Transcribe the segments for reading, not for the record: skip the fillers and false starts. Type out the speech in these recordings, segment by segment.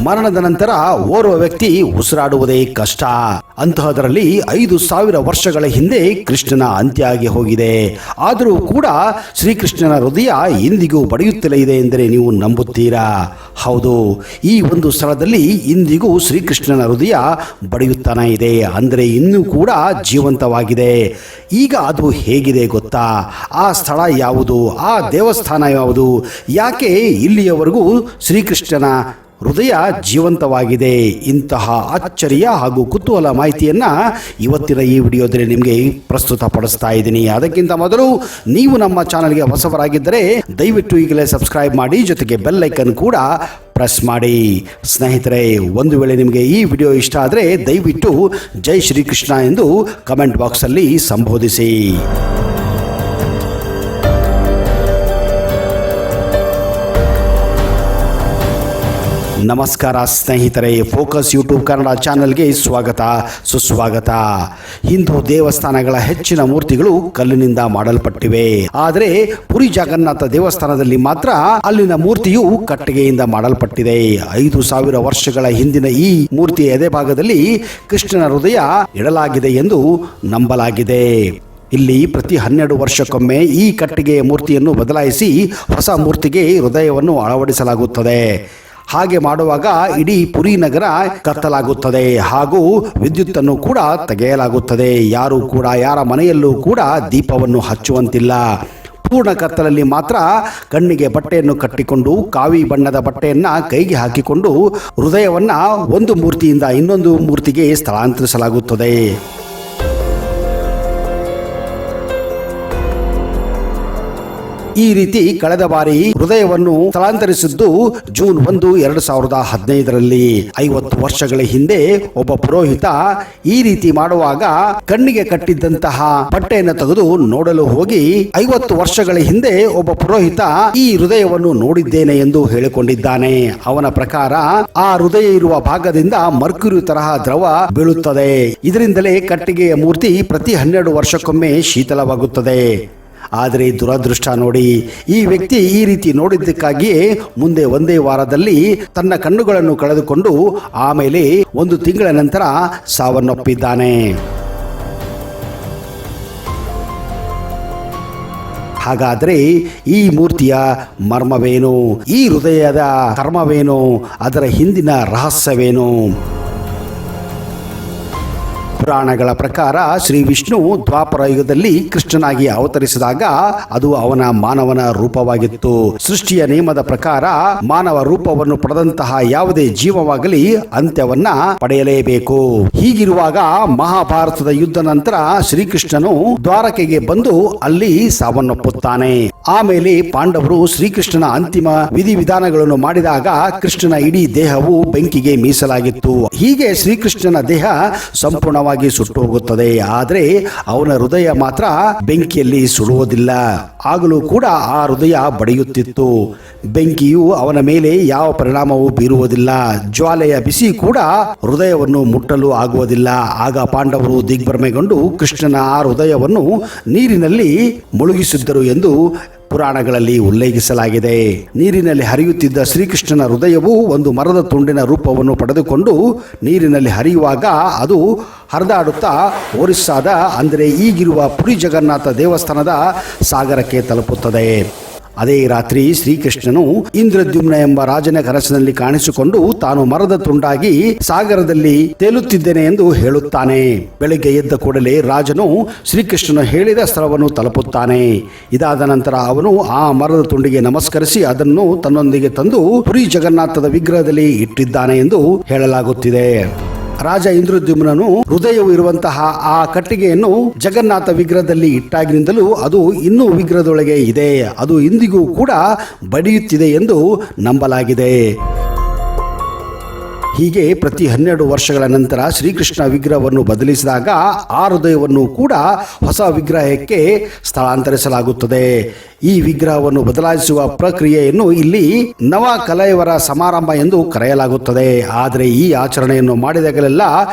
ಮರಣದ ನಂತರ ಓರ್ವ ವ್ಯಕ್ತಿ ಉಸಿರಾಡುವುದೇ ಕಷ್ಟ. ಅಂತಹದರಲ್ಲಿ 5,000 ವರ್ಷಗಳ ಹಿಂದೆ ಕೃಷ್ಣನ ಅಂತ್ಯ ಆಗಿ ಹೋಗಿದೆ. ಆದರೂ ಕೂಡ ಶ್ರೀಕೃಷ್ಣನ ಹೃದಯ ಇಂದಿಗೂ ಬಡಿಯುತ್ತಲೇ ಇದೆ ಎಂದರೆ ನೀವು ನಂಬುತ್ತೀರಾ? ಹೌದು, ಈ ಒಂದು ಸ್ಥಳದಲ್ಲಿ ಇಂದಿಗೂ ಶ್ರೀಕೃಷ್ಣನ ಹೃದಯ ಬಡಿಯುತ್ತಾನೆ ಇದೆ, ಅಂದರೆ ಇನ್ನೂ ಕೂಡ ಜೀವಂತವಾಗಿದೆ. ಈಗ ಅದು ಹೇಗಿದೆ ಗೊತ್ತಾ? ಆ ಸ್ಥಳ ಯಾವುದು? ಆ ದೇವಸ್ಥಾನ ಯಾವುದು? ಯಾಕೆ ಇಲ್ಲಿಯವರೆಗೂ ಶ್ರೀಕೃಷ್ಣನ ಹೃದಯ ಜೀವಂತವಾಗಿದೆ? ಇಂತಹ ಆಶ್ಚರ್ಯ ಹಾಗೂ ಕುತೂಹಲ ಮಾಹಿತಿಯನ್ನು ಇವತ್ತಿನ ಈ ವಿಡಿಯೋದಲ್ಲಿ ನಿಮಗೆ ಪ್ರಸ್ತುತಪಡಿಸ್ತಾ ಇದ್ದೀನಿ. ಅದಕ್ಕಿಂತ ಮೊದಲು ನೀವು ನಮ್ಮ ಚಾನಲ್ಗೆ ಹೊಸಬರಾಗಿದ್ದರೆ ದಯವಿಟ್ಟು ಈಗಲೇ ಸಬ್ಸ್ಕ್ರೈಬ್ ಮಾಡಿ, ಜೊತೆಗೆ ಬೆಲ್ ಐಕನ್ ಕೂಡ ಪ್ರೆಸ್ ಮಾಡಿ. ಸ್ನೇಹಿತರೆ, ಒಂದು ವೇಳೆ ನಿಮಗೆ ಈ ವಿಡಿಯೋ ಇಷ್ಟ ಆದರೆ ದಯವಿಟ್ಟು ಜೈ ಶ್ರೀಕೃಷ್ಣ ಎಂದು ಕಮೆಂಟ್ ಬಾಕ್ಸಲ್ಲಿ ಸಂಬೋಧಿಸಿ. ನಮಸ್ಕಾರ ಸ್ನೇಹಿತರೆ, ಫೋಕಸ್ ಯೂಟ್ಯೂಬ್ ಕನ್ನಡ ಚಾನಲ್ಗೆ ಸ್ವಾಗತ ಸುಸ್ವಾಗತ. ಹಿಂದೂ ದೇವಸ್ಥಾನಗಳ ಹೆಚ್ಚಿನ ಮೂರ್ತಿಗಳು ಕಲ್ಲಿನಿಂದ ಮಾಡಲ್ಪಟ್ಟಿವೆ. ಆದರೆ ಪುರಿ ಜಗನ್ನಾಥ ದೇವಸ್ಥಾನದಲ್ಲಿ ಮಾತ್ರ ಅಲ್ಲಿನ ಮೂರ್ತಿಯು ಕಟ್ಟಿಗೆಯಿಂದ ಮಾಡಲ್ಪಟ್ಟಿದೆ. 5,000 ವರ್ಷಗಳ ಹಿಂದಿನ ಈ ಮೂರ್ತಿಯ ಎದೆಭಾಗದಲ್ಲಿ ಕೃಷ್ಣನ ಹೃದಯ ಇಡಲಾಗಿದೆ ಎಂದು ನಂಬಲಾಗಿದೆ. ಇಲ್ಲಿ ಪ್ರತಿ 12 ವರ್ಷಕ್ಕೊಮ್ಮೆ ಈ ಕಟ್ಟಿಗೆಯ ಮೂರ್ತಿಯನ್ನು ಬದಲಾಯಿಸಿ ಹೊಸ ಮೂರ್ತಿಗೆ ಹೃದಯವನ್ನು ಅಳವಡಿಸಲಾಗುತ್ತದೆ. ಹಾಗೆ ಮಾಡುವಾಗ ಇಡೀ ಪುರಿ ನಗರ ಕತ್ತಲಾಗುತ್ತದೆ ಹಾಗೂ ವಿದ್ಯುತ್ತನ್ನು ಕೂಡ ತೆಗೆಯಲಾಗುತ್ತದೆ. ಯಾರು ಕೂಡ ಯಾರ ಮನೆಯಲ್ಲೂ ಕೂಡ ದೀಪವನ್ನು ಹಚ್ಚುವಂತಿಲ್ಲ. ಪೂರ್ಣ ಕತ್ತಲಲ್ಲಿ ಮಾತ್ರ ಕಣ್ಣಿಗೆ ಬಟ್ಟೆಯನ್ನು ಕಟ್ಟಿಕೊಂಡು ಕಾವಿ ಬಣ್ಣದ ಬಟ್ಟೆಯನ್ನು ಕೈಗೆ ಹಾಕಿಕೊಂಡು ಹೃದಯವನ್ನು ಒಂದು ಮೂರ್ತಿಯಿಂದ ಇನ್ನೊಂದು ಮೂರ್ತಿಗೆ ಸ್ಥಳಾಂತರಿಸಲಾಗುತ್ತದೆ. ಈ ರೀತಿ ಕಳೆದ ಬಾರಿ ಹೃದಯವನ್ನು ಸ್ಥಳಾಂತರಿಸಿದ್ದು ಜೂನ್ 1, 2015ರಲ್ಲಿ. 50 ವರ್ಷಗಳ ಹಿಂದೆ ಒಬ್ಬ ಪುರೋಹಿತ ಈ ರೀತಿ ಮಾಡುವಾಗ ಕಣ್ಣಿಗೆ ಕಟ್ಟಿದ್ದಂತಹ ಬಟ್ಟೆಯನ್ನು ತೆಗೆದು ನೋಡಲು ಹೋಗಿ 50 ವರ್ಷಗಳ ಹಿಂದೆ ಒಬ್ಬ ಪುರೋಹಿತ ಈ ಹೃದಯವನ್ನು ನೋಡಿದ್ದೇನೆ ಎಂದು ಹೇಳಿಕೊಂಡಿದ್ದಾನೆ. ಅವನ ಪ್ರಕಾರ ಆ ಹೃದಯ ಇರುವ ಭಾಗದಿಂದ ಮರ್ಕ್ಯುರಿ ತರಹ ದ್ರವ ಬೀಳುತ್ತದೆ. ಇದರಿಂದಲೇ ಕಟ್ಟಿಗೆಯ ಮೂರ್ತಿ ಪ್ರತಿ 12 ವರ್ಷಕ್ಕೊಮ್ಮೆ ಶೀತಲವಾಗುತ್ತದೆ. ಆದರೆ ದುರದೃಷ್ಟ ನೋಡಿ, ಈ ವ್ಯಕ್ತಿ ಈ ರೀತಿ ನೋಡಿದ್ದಕ್ಕಾಗಿಯೇ ಮುಂದೆ ಒಂದೇ ವಾರದಲ್ಲಿ ತನ್ನ ಕಣ್ಣುಗಳನ್ನು ಕಳೆದುಕೊಂಡು ಆಮೇಲೆ 1 ತಿಂಗಳ ನಂತರ ಸಾವನ್ನಪ್ಪಿದ್ದಾನೆ. ಹಾಗಾದರೆ ಈ ಮೂರ್ತಿಯ ಮರ್ಮವೇನು? ಈ ಹೃದಯದ ಕರ್ಮವೇನು? ಅದರ ಹಿಂದಿನ ರಹಸ್ಯವೇನು? ಪುರಾಣಗಳ ಪ್ರಕಾರ ಶ್ರೀ ವಿಷ್ಣು ದ್ವಾಪರ ಯುಗದಲ್ಲಿ ಕೃಷ್ಣನಾಗಿ ಅವತರಿಸಿದಾಗ ಅದು ಅವನ ಮಾನವನ ರೂಪವಾಗಿತ್ತು. ಸೃಷ್ಟಿಯ ನಿಯಮದ ಪ್ರಕಾರ ಮಾನವ ರೂಪವನ್ನು ಪಡೆದಂತಹ ಯಾವುದೇ ಜೀವವಾಗಲಿ ಅಂತ್ಯವನ್ನ ಪಡೆಯಲೇಬೇಕು. ಹೀಗಿರುವಾಗ ಮಹಾಭಾರತದ ಯುದ್ಧ ನಂತರ ಶ್ರೀಕೃಷ್ಣನು ದ್ವಾರಕೆಗೆ ಬಂದು ಅಲ್ಲಿ ಸಾವನ್ನಪ್ಪುತ್ತಾನೆ. ಆಮೇಲೆ ಪಾಂಡವರು ಶ್ರೀಕೃಷ್ಣನ ಅಂತಿಮ ವಿಧಿವಿಧಾನಗಳನ್ನು ಮಾಡಿದಾಗ ಕೃಷ್ಣನ ಇಡೀ ದೇಹವು ಬೆಂಕಿಗೆ ಮೀಸಲಾಗಿತ್ತು. ಹೀಗೆ ಶ್ರೀಕೃಷ್ಣನ ದೇಹ ಸಂಪೂರ್ಣವಾಗಿ ಸುಟ್ಟು ಹೋಗುತ್ತದೆ. ಆದರೆ ಅವನ ಹೃದಯ ಮಾತ್ರ ಬೆಂಕಿಯಲ್ಲಿ ಸುಡುವುದಿಲ್ಲ. ಆಗಲೂ ಕೂಡ ಆ ಹೃದಯ ಬಡಿಯುತ್ತಿತ್ತು. ಬೆಂಕಿಯು ಅವನ ಮೇಲೆ ಯಾವ ಪರಿಣಾಮವೂ ಬೀರುವುದಿಲ್ಲ. ಜ್ವಾಲೆಯ ಬಿಸಿ ಕೂಡ ಹೃದಯವನ್ನು ಮುಟ್ಟಲು ಆಗುವುದಿಲ್ಲ. ಆಗ ಪಾಂಡವರು ದಿಗ್ಭ್ರಮೆಗೊಂಡು ಕೃಷ್ಣನ ಆ ಹೃದಯವನ್ನು ನೀರಿನಲ್ಲಿ ಮುಳುಗಿಸಿದ್ದರು ಎಂದು ಪುರಾಣಗಳಲ್ಲಿ ಉಲ್ಲೇಖಿಸಲಾಗಿದೆ. ನೀರಿನಲ್ಲಿ ಹರಿಯುತ್ತಿದ್ದ ಶ್ರೀಕೃಷ್ಣನ ಹೃದಯವು ಒಂದು ಮರದ ತುಂಡಿನ ರೂಪವನ್ನು ಪಡೆದುಕೊಂಡು ನೀರಿನಲ್ಲಿ ಹರಿಯುವಾಗ ಅದು ಹರಿದಾಡುತ್ತಾ ಒರಿಸ್ಸಾದ, ಅಂದರೆ ಈಗಿರುವ ಪುರಿ ಜಗನ್ನಾಥ ದೇವಸ್ಥಾನದ ಸಾಗರಕ್ಕೆ ತಲುಪುತ್ತದೆ. ಅದೇ ರಾತ್ರಿ ಶ್ರೀಕೃಷ್ಣನು ಇಂದ್ರದ್ಯುಮ್ನ ಎಂಬ ರಾಜನ ಕನಸಿನಲ್ಲಿ ಕಾಣಿಸಿಕೊಂಡು ತಾನು ಮರದ ತುಂಡಾಗಿ ಸಾಗರದಲ್ಲಿ ತೇಲುತ್ತಿದ್ದೇನೆ ಎಂದು ಹೇಳುತ್ತಾನೆ. ಬೆಳಿಗ್ಗೆ ಎದ್ದ ಕೂಡಲೇ ರಾಜನು ಶ್ರೀಕೃಷ್ಣನು ಹೇಳಿದ ಸ್ಥಳವನ್ನು ತಲುಪುತ್ತಾನೆ. ಇದಾದ ನಂತರ ಅವನು ಆ ಮರದ ತುಂಡಿಗೆ ನಮಸ್ಕರಿಸಿ ಅದನ್ನು ತನ್ನೊಂದಿಗೆ ತಂದು ಪುರಿ ಜಗನ್ನಾಥದ ವಿಗ್ರಹದಲ್ಲಿ ಇಟ್ಟಿದ್ದಾನೆ ಎಂದು ಹೇಳಲಾಗುತ್ತಿದೆ. ರಾಜ ಇಂದ್ರದ್ಯುಮ್ನನು ಹೃದಯವು ಇರುವಂತಹ ಆ ಕಟ್ಟಿಗೆಯನ್ನು ಜಗನ್ನಾಥ ವಿಗ್ರಹದಲ್ಲಿ ಇಟ್ಟಾಗಿನಿಂದಲೂ ಅದು ಇನ್ನೂ ವಿಗ್ರಹದೊಳಗೆ ಇದೆ. ಅದು ಇಂದಿಗೂ ಕೂಡ ಬಡಿಯುತ್ತಿದೆ ಎಂದು ನಂಬಲಾಗಿದೆ. ಹೀಗೆ ಪ್ರತಿ 12 ವರ್ಷಗಳ ನಂತರ ಶ್ರೀಕೃಷ್ಣ ವಿಗ್ರಹವನ್ನು ಬದಲಿಸಿದಾಗ ಆ ಹೃದಯವನ್ನು ಕೂಡ ಹೊಸ ವಿಗ್ರಹಕ್ಕೆ ಸ್ಥಳಾಂತರಿಸಲಾಗುತ್ತದೆ. ಈ ವಿಗ್ರಹವನ್ನು ಬದಲಾಯಿಸುವ ಪ್ರಕ್ರಿಯೆಯನ್ನು ಇಲ್ಲಿ ನವ ಕಲಯವರ ಸಮಾರಂಭ ಎಂದು ಕರೆಯಲಾಗುತ್ತದೆ. ಆದರೆ ಈ ಆಚರಣೆಯನ್ನು ಮಾಡಿದಾಗಲೆಲ್ಲ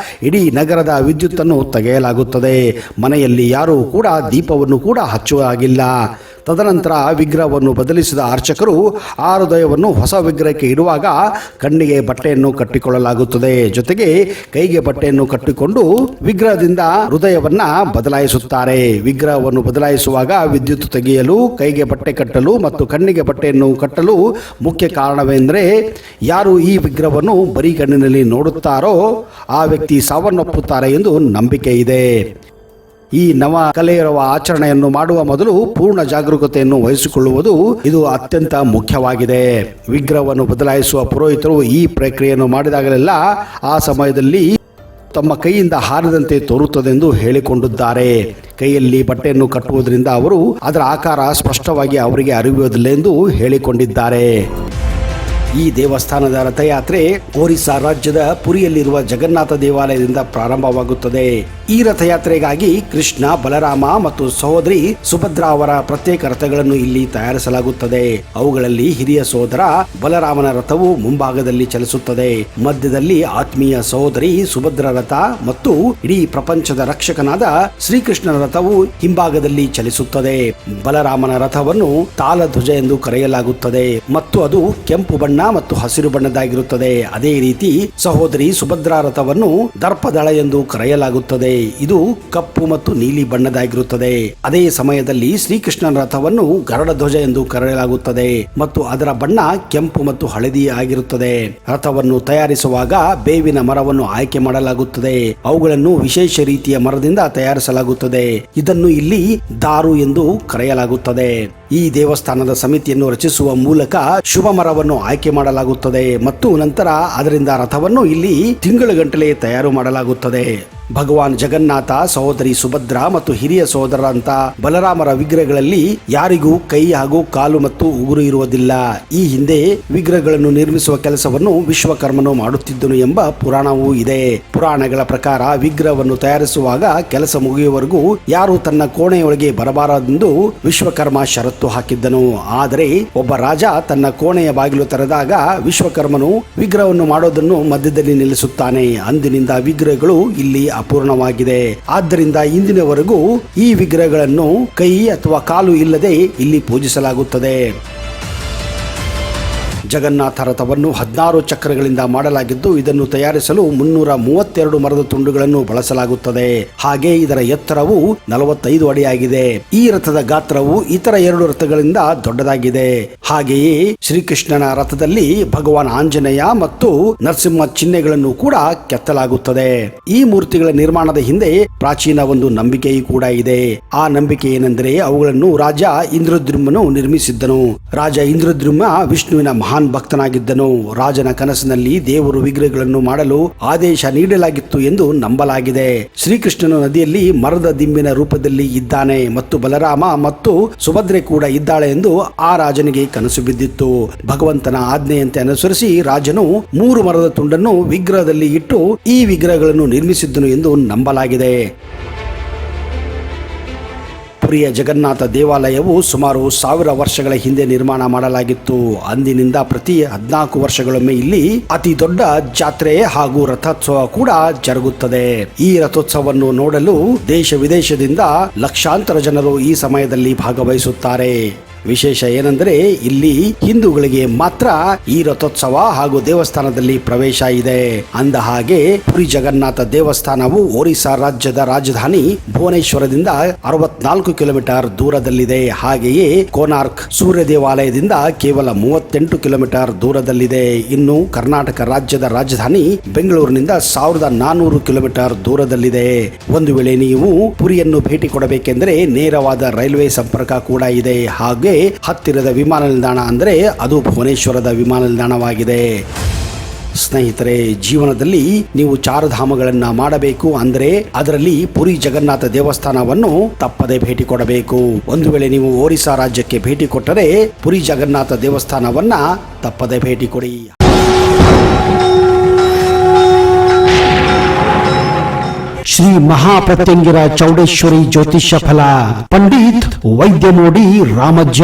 ಇಡೀ ನಗರದ ವಿದ್ಯುತ್ತನ್ನು ತೆಗೆಯಲಾಗುತ್ತದೆ. ಮನೆಯಲ್ಲಿ ಯಾರೂ ಕೂಡ ದೀಪವನ್ನು ಕೂಡ ಹಚ್ಚುವ ಹಾಗಿಲ್ಲ. ತದನಂತರ ವಿಗ್ರಹವನ್ನು ಬದಲಿಸಿದ ಅರ್ಚಕರು ಆ ಹೃದಯವನ್ನು ಹೊಸ ವಿಗ್ರಹಕ್ಕೆ ಇಡುವಾಗ ಕಣ್ಣಿಗೆ ಬಟ್ಟೆಯನ್ನು ಕಟ್ಟಿಕೊಳ್ಳಲಾಗುತ್ತದೆ, ಜೊತೆಗೆ ಕೈಗೆ ಬಟ್ಟೆಯನ್ನು ಕಟ್ಟಿಕೊಂಡು ವಿಗ್ರಹದಿಂದ ಹೃದಯವನ್ನ ಬದಲಾಯಿಸುತ್ತಾರೆ. ವಿಗ್ರಹವನ್ನು ಬದಲಾಯಿಸುವಾಗ ವಿದ್ಯುತ್ ತೆಗೆಯಲು, ಕೈಗೆ ಬಟ್ಟೆ ಕಟ್ಟಲು ಮತ್ತು ಕಣ್ಣಿಗೆ ಬಟ್ಟೆಯನ್ನು ಕಟ್ಟಲು ಮುಖ್ಯ ಕಾರಣವೆಂದರೆ ಯಾರು ಈ ವಿಗ್ರಹವನ್ನು ಬರೀ ಕಣ್ಣಿನಲ್ಲಿ ನೋಡುತ್ತಾರೋ ಆ ವ್ಯಕ್ತಿ ಸಾವನ್ನಪ್ಪುತ್ತಾರೆ ಎಂದು ನಂಬಿಕೆ ಇದೆ. ಈ ನವ ಕಲೆಯಿರುವ ಆಚರಣೆಯನ್ನು ಮಾಡುವ ಮೊದಲು ಪೂರ್ಣ ಜಾಗರೂಕತೆಯನ್ನು ವಹಿಸಿಕೊಳ್ಳುವುದು ಇದು ಅತ್ಯಂತ ಮುಖ್ಯವಾಗಿದೆ. ವಿಗ್ರಹವನ್ನು ಬದಲಾಯಿಸುವ ಪುರೋಹಿತರು ಈ ಪ್ರಕ್ರಿಯೆಯನ್ನು ಮಾಡಿದಾಗಲೆಲ್ಲ ಆ ಸಮಯದಲ್ಲಿ ತಮ್ಮ ಕೈಯಿಂದ ಹಾರಿದಂತೆ ತೋರುತ್ತದೆಂದು ಹೇಳಿಕೊಂಡಿದ್ದಾರೆ. ಕೈಯಲ್ಲಿ ಬಟ್ಟೆಯನ್ನು ಕಟ್ಟುವುದರಿಂದ ಅವರು ಅದರ ಆಕಾರ ಸ್ಪಷ್ಟವಾಗಿ ಅವರಿಗೆ ಅರಿಯುವುದಿಲ್ಲ ಎಂದು ಹೇಳಿಕೊಂಡಿದ್ದಾರೆ. ಈ ದೇವಸ್ಥಾನದ ರಥಯಾತ್ರೆ ಒರಿಸ್ಸಾ ರಾಜ್ಯದ ಪುರಿಯಲ್ಲಿರುವ ಜಗನ್ನಾಥ ದೇವಾಲಯದಿಂದ ಪ್ರಾರಂಭವಾಗುತ್ತದೆ. ಈ ರಥಯಾತ್ರೆಗಾಗಿ ಕೃಷ್ಣ, ಬಲರಾಮ ಮತ್ತು ಸಹೋದರಿ ಸುಭದ್ರಾ ಅವರ ಪ್ರತ್ಯೇಕ ರಥಗಳನ್ನು ಇಲ್ಲಿ ತಯಾರಿಸಲಾಗುತ್ತದೆ. ಅವುಗಳಲ್ಲಿ ಹಿರಿಯ ಸಹೋದರ ಬಲರಾಮನ ರಥವು ಮುಂಭಾಗದಲ್ಲಿ ಚಲಿಸುತ್ತದೆ. ಮಧ್ಯದಲ್ಲಿ ಆತ್ಮೀಯ ಸಹೋದರಿ ಸುಭದ್ರ ರಥ ಮತ್ತು ಇಡೀ ಪ್ರಪಂಚದ ರಕ್ಷಕನಾದ ಶ್ರೀಕೃಷ್ಣನ ರಥವು ಹಿಂಭಾಗದಲ್ಲಿ ಚಲಿಸುತ್ತದೆ. ಬಲರಾಮನ ರಥವನ್ನು ತಾಲಧ್ವಜ ಎಂದು ಕರೆಯಲಾಗುತ್ತದೆ ಮತ್ತು ಅದು ಕೆಂಪು ಬಣ್ಣ ಮತ್ತು ಹಸಿರು ಬಣ್ಣದಾಗಿರುತ್ತದೆ. ಅದೇ ರೀತಿ ಸಹೋದರಿ ಸುಭದ್ರಾ ರಥವನ್ನು ದರ್ಪದಳ ಎಂದು ಕರೆಯಲಾಗುತ್ತದೆ. ಇದು ಕಪ್ಪು ಮತ್ತು ನೀಲಿ ಬಣ್ಣದಾಗಿರುತ್ತದೆ. ಅದೇ ಸಮಯದಲ್ಲಿ ಶ್ರೀಕೃಷ್ಣನ ರಥವನ್ನು ಗರುಡ ಧ್ವಜ ಎಂದು ಕರೆಯಲಾಗುತ್ತದೆ ಮತ್ತು ಅದರ ಬಣ್ಣ ಕೆಂಪು ಮತ್ತು ಹಳದಿ ಆಗಿರುತ್ತದೆ. ರಥವನ್ನು ತಯಾರಿಸುವಾಗ ಬೇವಿನ ಮರವನ್ನು ಆಯ್ಕೆ ಮಾಡಲಾಗುತ್ತದೆ. ಅವುಗಳನ್ನು ವಿಶೇಷ ರೀತಿಯ ಮರದಿಂದ ತಯಾರಿಸಲಾಗುತ್ತದೆ. ಇದನ್ನು ಇಲ್ಲಿ ದಾರು ಎಂದು ಕರೆಯಲಾಗುತ್ತದೆ. ಈ ದೇವಸ್ಥಾನದ ಸಮಿತಿಯನ್ನು ರಚಿಸುವ ಮೂಲಕ ಶುಭ ಮರವನ್ನು ಆಯ್ಕೆ ಮಾಡಲಾಗುತ್ತದೆ ಮತ್ತು ನಂತರ ಅದರಿಂದ ರಥವನ್ನು ಇಲ್ಲಿ ತಿಂಗಳುಗಟ್ಟಲೆ ತಯಾರು ಮಾಡಲಾಗುತ್ತದೆ. ಭಗವಾನ್ ಜಗನ್ನಾಥ, ಸಹೋದರಿ ಸುಭದ್ರಾ ಮತ್ತು ಹಿರಿಯ ಸಹೋದರಂತ ಬಲರಾಮರ ವಿಗ್ರಹಗಳಲ್ಲಿ ಯಾರಿಗೂ ಕೈ ಹಾಗೂ ಕಾಲು ಮತ್ತು ಉಗುರು ಇರುವುದಿಲ್ಲ. ಈ ಹಿಂದೆ ವಿಗ್ರಹಗಳನ್ನು ನಿರ್ಮಿಸುವ ಕೆಲಸವನ್ನು ವಿಶ್ವಕರ್ಮನು ಮಾಡುತ್ತಿದ್ದನು ಎಂಬ ಪುರಾಣವೂ ಇದೆ. ಪುರಾಣಗಳ ಪ್ರಕಾರ ವಿಗ್ರಹವನ್ನು ತಯಾರಿಸುವಾಗ ಕೆಲಸ ಮುಗಿಯುವವರೆಗೂ ಯಾರು ತನ್ನ ಕೋಣೆಯೊಳಗೆ ಬರಬಾರದೆಂದು ವಿಶ್ವಕರ್ಮ ಷರತ್ತು ಹಾಕಿದ್ದನು. ಆದರೆ ಒಬ್ಬ ರಾಜ ತನ್ನ ಕೋಣೆಯ ಬಾಗಿಲು ತೆರೆದಾಗ ವಿಶ್ವಕರ್ಮನು ವಿಗ್ರಹವನ್ನು ಮಾಡೋದನ್ನು ಮಧ್ಯದಲ್ಲಿ ನಿಲ್ಲಿಸುತ್ತಾನೆ. ಅಂದಿನಿಂದ ವಿಗ್ರಹಗಳು ಇಲ್ಲಿ ಅಪೂರ್ಣವಾಗಿದೆ. ಆದ್ದರಿಂದ ಇಂದಿನವರೆಗೂ ಈ ವಿಗ್ರಹಗಳನ್ನು ಕೈ ಅಥವಾ ಕಾಲು ಇಲ್ಲದೆ ಇಲ್ಲಿ ಪೂಜಿಸಲಾಗುತ್ತದೆ. ಜಗನ್ನಾಥ ರಥವನ್ನು 16 ಚಕ್ರಗಳಿಂದ ಮಾಡಲಾಗಿದ್ದು ಇದನ್ನು ತಯಾರಿಸಲು 332 ಮರದ ತುಂಡುಗಳನ್ನು ಬಳಸಲಾಗುತ್ತದೆ. ಹಾಗೆ ಇದರ ಎತ್ತರವು 45 ಅಡಿಯಾಗಿದೆ. ಈ ರಥದ ಗಾತ್ರವು ಇತರ 2 ರಥಗಳಿಂದ ದೊಡ್ಡದಾಗಿದೆ. ಹಾಗೆಯೇ ಶ್ರೀಕೃಷ್ಣನ ರಥದಲ್ಲಿ ಭಗವಾನ್ ಆಂಜನೇಯ ಮತ್ತು ನರಸಿಂಹ ಚಿಹ್ನೆಗಳನ್ನು ಕೂಡ ಕೆತ್ತಲಾಗುತ್ತದೆ. ಈ ಮೂರ್ತಿಗಳ ನಿರ್ಮಾಣದ ಹಿಂದೆ ಪ್ರಾಚೀನ ಒಂದು ನಂಬಿಕೆಯೂ ಕೂಡ ಇದೆ. ಆ ನಂಬಿಕೆ ಏನೆಂದರೆ ಅವುಗಳನ್ನು ರಾಜ ಇಂದ್ರದ್ಯುಮ್ನನು ನಿರ್ಮಿಸಿದ್ದನು. ರಾಜ ಇಂದ್ರದ್ಯುಮ್ನ ವಿಷ್ಣುವಿನ ಮಹಾನ್ ಭಕ್ತನಾಗಿದ್ದನು. ರಾಜನ ಕನಸಿನಲ್ಲಿ ದೇವರು ವಿಗ್ರಹಗಳನ್ನು ಮಾಡಲು ಆದೇಶ ನೀಡಲಾಗಿತ್ತು ಎಂದು ನಂಬಲಾಗಿದೆ. ಶ್ರೀಕೃಷ್ಣನು ನದಿಯಲ್ಲಿ ಮರದ ದಿಂಬಿನ ರೂಪದಲ್ಲಿ ಇದ್ದಾನೆ ಮತ್ತು ಬಲರಾಮ ಮತ್ತು ಸುಭದ್ರೆ ಕೂಡ ಇದ್ದಾಳೆ ಎಂದು ಆ ರಾಜನಿಗೆ ಕನಸು ಬಿದ್ದಿತ್ತು. ಭಗವಂತನ ಆಜ್ಞೆಯಂತೆ ಅನುಸರಿಸಿ ರಾಜನು 3 ಮರದ ತುಂಡನ್ನು ವಿಗ್ರಹದಲ್ಲಿ ಇಟ್ಟು ಈ ವಿಗ್ರಹಗಳನ್ನು ನಿರ್ಮಿಸಿದ್ದನು ಎಂದು ನಂಬಲಾಗಿದೆ. ಪುರಿಯ ಜಗನ್ನಾಥ ದೇವಾಲಯವು ಸುಮಾರು 1000 ವರ್ಷಗಳ ಹಿಂದೆ ನಿರ್ಮಾಣ ಮಾಡಲಾಗಿತ್ತು. ಅಂದಿನಿಂದ ಪ್ರತಿ 14 ವರ್ಷಗಳೊಮ್ಮೆ ಇಲ್ಲಿ ಅತಿ ದೊಡ್ಡ ಜಾತ್ರೆ ಹಾಗೂ ರಥೋತ್ಸವ ಕೂಡ ಜರುಗುತ್ತದೆ. ಈ ರಥೋತ್ಸವವನ್ನು ನೋಡಲು ದೇಶ ವಿದೇಶದಿಂದ ಲಕ್ಷಾಂತರ ಜನರು ಈ ಸಮಯದಲ್ಲಿ ಭಾಗವಹಿಸುತ್ತಾರೆ. ವಿಶೇಷ ಏನೆಂದರೆ ಇಲ್ಲಿ ಹಿಂದೂಗಳಿಗೆ ಮಾತ್ರ ಈ ರಥೋತ್ಸವ ಹಾಗೂ ದೇವಸ್ಥಾನದಲ್ಲಿ ಪ್ರವೇಶ ಇದೆ. ಅಂದ ಹಾಗೆ ಪುರಿ ಜಗನ್ನಾಥ ದೇವಸ್ಥಾನವು ಒರಿಸ್ಸಾ ರಾಜ್ಯದ ರಾಜಧಾನಿ ಭುವನೇಶ್ವರದಿಂದ 64 ಕಿಲೋಮೀಟರ್ ದೂರದಲ್ಲಿದೆ. ಹಾಗೆಯೇ ಕೋನಾರ್ಕ್ ಸೂರ್ಯ ದೇವಾಲಯದಿಂದ ಕೇವಲ 38 ಕಿಲೋಮೀಟರ್ ದೂರದಲ್ಲಿದೆ. ಇನ್ನು ಕರ್ನಾಟಕ ರಾಜ್ಯದ ರಾಜಧಾನಿ ಬೆಂಗಳೂರಿನಿಂದ 1400 ಕಿಲೋಮೀಟರ್ ದೂರದಲ್ಲಿದೆ. ಒಂದು ವೇಳೆ ನೀವು ಪುರಿಯನ್ನು ಭೇಟಿ ಕೊಡಬೇಕೆಂದರೆ ನೇರವಾದ ರೈಲ್ವೆ ಸಂಪರ್ಕ ಕೂಡ ಇದೆ. ಹಾಗೆ ಹತ್ತಿರದ ವಿಮಾನ ನಿಲ್ದಾಣ ಅಂದರೆ ಅದು ಭುವನೇಶ್ವರದ ವಿಮಾನ ನಿಲ್ದಾಣವಾಗಿದೆ. ಸ್ನೇಹಿತರೆ, ಜೀವನದಲ್ಲಿ ನೀವು 4 ಧಾಮಗಳನ್ನ ಮಾಡಬೇಕು ಅಂದರೆ ಅದರಲ್ಲಿ ಪುರಿ ಜಗನ್ನಾಥ ದೇವಸ್ಥಾನವನ್ನು ತಪ್ಪದೆ ಭೇಟಿ ಕೊಡಬೇಕು. ಒಂದು ವೇಳೆ ನೀವು ಒರಿಸ್ಸಾ ರಾಜ್ಯಕ್ಕೆ ಭೇಟಿ ಕೊಟ್ಟರೆ ಪುರಿ ಜಗನ್ನಾಥ ದೇವಸ್ಥಾನವನ್ನ ತಪ್ಪದೆ ಭೇಟಿ ಕೊಡಿ. ಶ್ರೀ ಮಹಾಪ್ರತ್ಯಂಗಿರ ಚೌಡೇಶ್ವರಿ ಜ್ಯೋತಿಷ್ಯ ಫಲ, ಪಂಡಿತ್ ವೈದ್ಯಮೋಡಿ ರಾಮಜ್ಜ,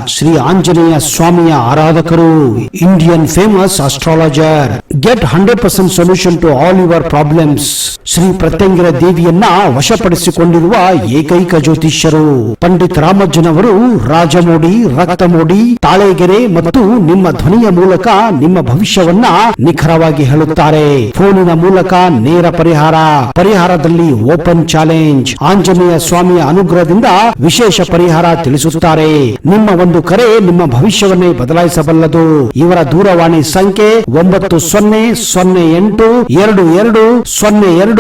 ಶ್ರೀ ಆಂಜನೇಯ ಸ್ವಾಮಿಯ ಆರಾಧಕರು, Indian famous astrologer. Get 100% solution to all your problems. Shri Pratyangira ದೇವಿಯನ್ನ ವಶಪಡಿಸಿಕೊಂಡಿರುವ ಏಕೈಕ ಜ್ಯೋತಿಷ್ಯರು ಪಂಡಿತ್ ರಾಮಜ್ಜನವರು. ರಾಜಮೋಡಿ, ರಕ್ತಮೋಡಿ, ತಾಳೆಗೆರೆ ಮತ್ತು ನಿಮ್ಮ ಧ್ವನಿಯ ಮೂಲಕ ನಿಮ್ಮ ಭವಿಷ್ಯವನ್ನ ನಿಖರವಾಗಿ ಹೇಳುತ್ತಾರೆ. ಫೋನಿನ ಮೂಲಕ ನೇರ ಪರಿಹಾರದಲ್ಲಿ ಓಪನ್ ಚಾಲೆಂಜ್. ಆಂಜನೇಯ ಸ್ವಾಮಿಯ ಅನುಗ್ರಹದಿಂದ ವಿಶೇಷ ಪರಿಹಾರ ತಿಳಿಸುತ್ತಾರೆ. ನಿಮ್ಮ ಒಂದು ಕರೆ ನಿಮ್ಮ ಭವಿಷ್ಯವನ್ನೇ ಬದಲಾಯಿಸಬಲ್ಲದು. ಇವರ ದೂರವಾಣಿ ಸಂಖ್ಯೆ 9008220252.